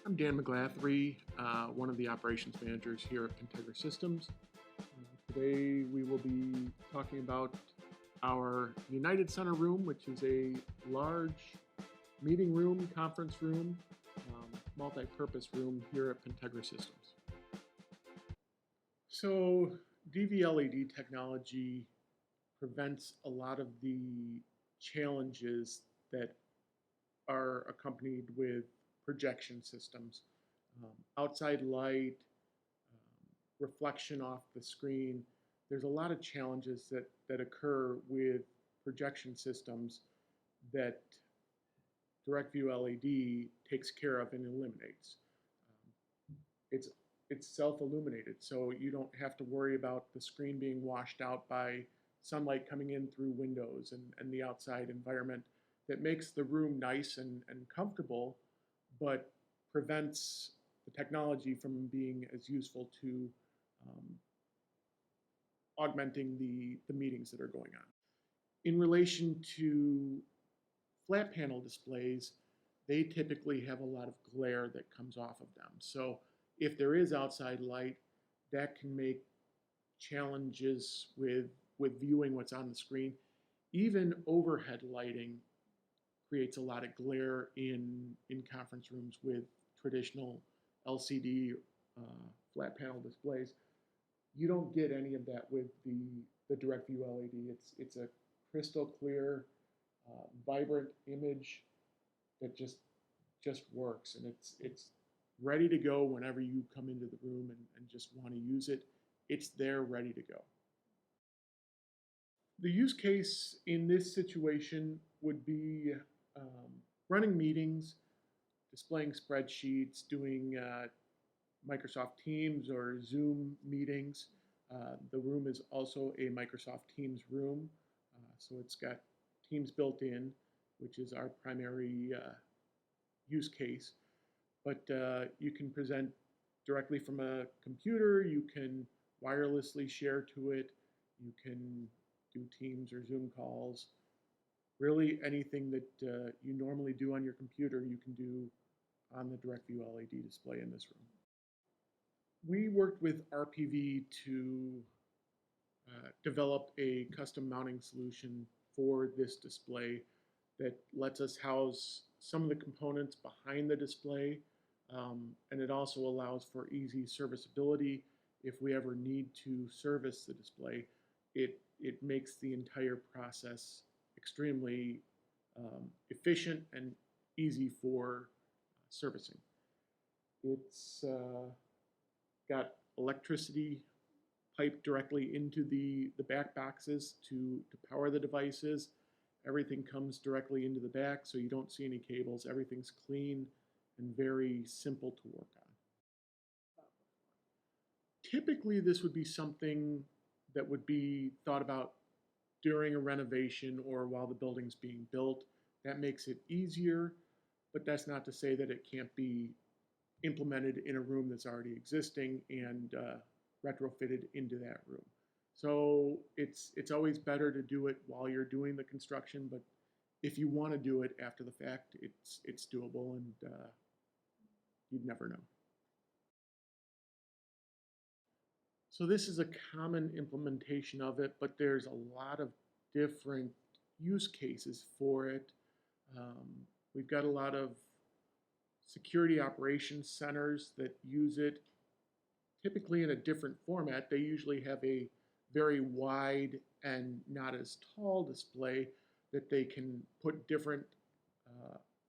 I'm Dan McGlathery, one of the operations managers here at Integra Systems. Today we will be talking about our United Center room, which is a large meeting room, conference room, multi-purpose room here at Integra Systems. So DVLED technology prevents a lot of the challenges that are accompanied with projection systems. Outside light, reflection off the screen. There's a lot of challenges that occur with projection systems that DirectView LED takes care of and eliminates. It's self-illuminated, so you don't have to worry about the screen being washed out by sunlight coming in through windows and the outside environment that makes the room nice and comfortable, but prevents the technology from being as useful to augmenting the meetings that are going on. In relation to flat panel displays, they typically have a lot of glare that comes off of them. So if there is outside light, that can make challenges with viewing what's on the screen. Even overhead lighting creates a lot of glare in conference rooms with traditional LCD flat panel displays. You don't get any of that with the DirectView LED. It's a crystal clear, vibrant image that just works, and it's ready to go whenever you come into the room and just want to use it. It's there ready to go. The use case in this situation would be running meetings, displaying spreadsheets, doing Microsoft Teams or Zoom meetings. The room is also a Microsoft Teams room, so it's got Teams built in, which is our primary use case. But you can present directly from a computer, you can wirelessly share to it, you can do Teams or Zoom calls. Really anything that you normally do on your computer, you can do on the DirectView LED display in this room. We worked with RPV to develop a custom mounting solution for this display that lets us house some of the components behind the display, and it also allows for easy serviceability. If we ever need to service the display, it makes the entire process extremely efficient and easy for servicing. It's got electricity piped directly into the back boxes to power the devices. Everything comes directly into the back, so you don't see any cables. Everything's clean and very simple to work on. Typically, this would be something that would be thought about during a renovation or while the building's being built. That makes it easier, but that's not to say that it can't be implemented in a room that's already existing and retrofitted into that room. So it's always better to do it while you're doing the construction, but if you want to do it after the fact, it's doable, and you'd never know. So this is a common implementation of it, but there's a lot of different use cases for it. We've got a lot of security operations centers that use it, typically in a different format. They usually have a very wide and not as tall display that they can put different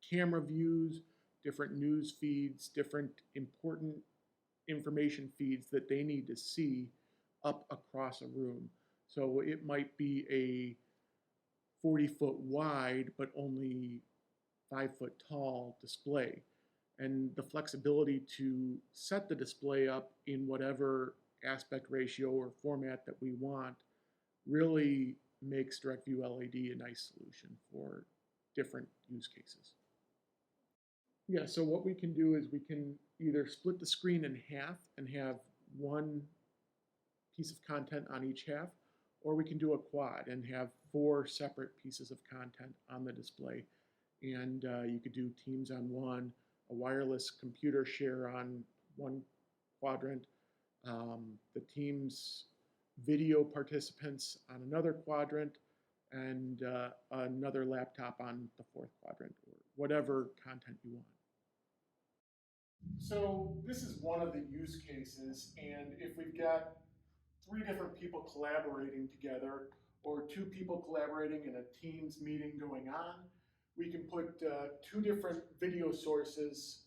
camera views, different news feeds, different important information feeds that they need to see up across a room. So it might be a 40-foot wide but only 5-foot tall display. And the flexibility to set the display up in whatever aspect ratio or format that we want really makes DirectView LED a nice solution for different use cases. Yeah, so what we can do is we can either split the screen in half and have one piece of content on each half, or we can do a quad and have 4 separate pieces of content on the display. And you could do Teams on one, wireless computer share on one quadrant, the team's video participants on another quadrant, and another laptop on the fourth quadrant, or whatever content you want. So this is one of the use cases, and if we've got three different people collaborating together, or two people collaborating in a Teams meeting going on, we can put two different video sources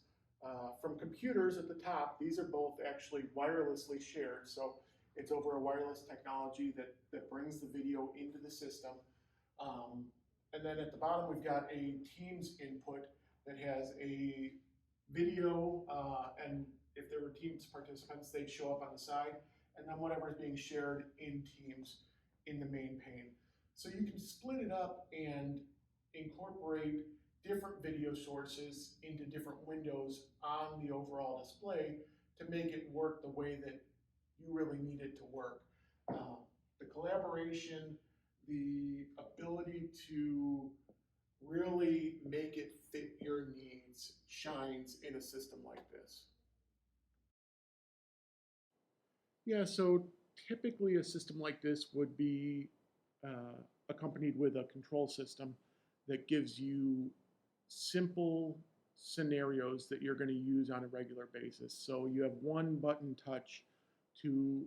from computers at the top. These are both actually wirelessly shared, so it's over a wireless technology that brings the video into the system. And then at the bottom, we've got a Teams input that has a video, and if there were Teams participants, they'd show up on the side, and then whatever is being shared in Teams in the main pane. So you can split it up and incorporate different video sources into different windows on the overall display to make it work the way that you really need it to work. The collaboration, the ability to really make it fit your needs shines in a system like this. Yeah, so typically a system like this would be accompanied with a control system that gives you simple scenarios that you're going to use on a regular basis. So you have one button touch to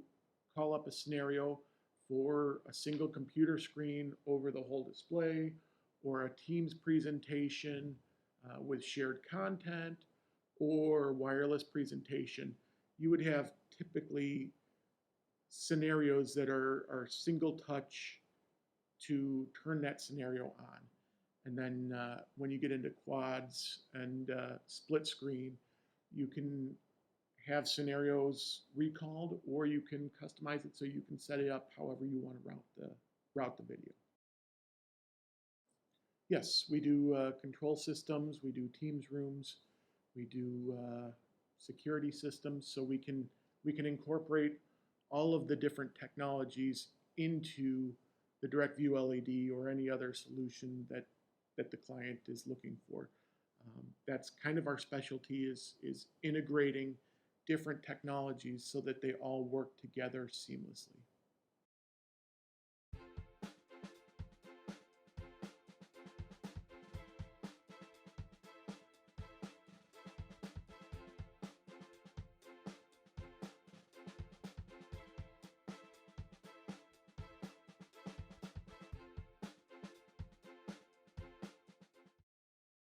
call up a scenario for a single computer screen over the whole display, or a Teams presentation with shared content, or wireless presentation. You would have typically scenarios that are single touch to turn that scenario on. And then when you get into quads and split screen, you can have scenarios recalled, or you can customize it so you can set it up however you want to route the video. Yes, we do control systems, we do Teams rooms, we do security systems, so we can incorporate all of the different technologies into the DirectView LED or any other solution that the client is looking for. That's kind of our specialty, is integrating different technologies so that they all work together seamlessly.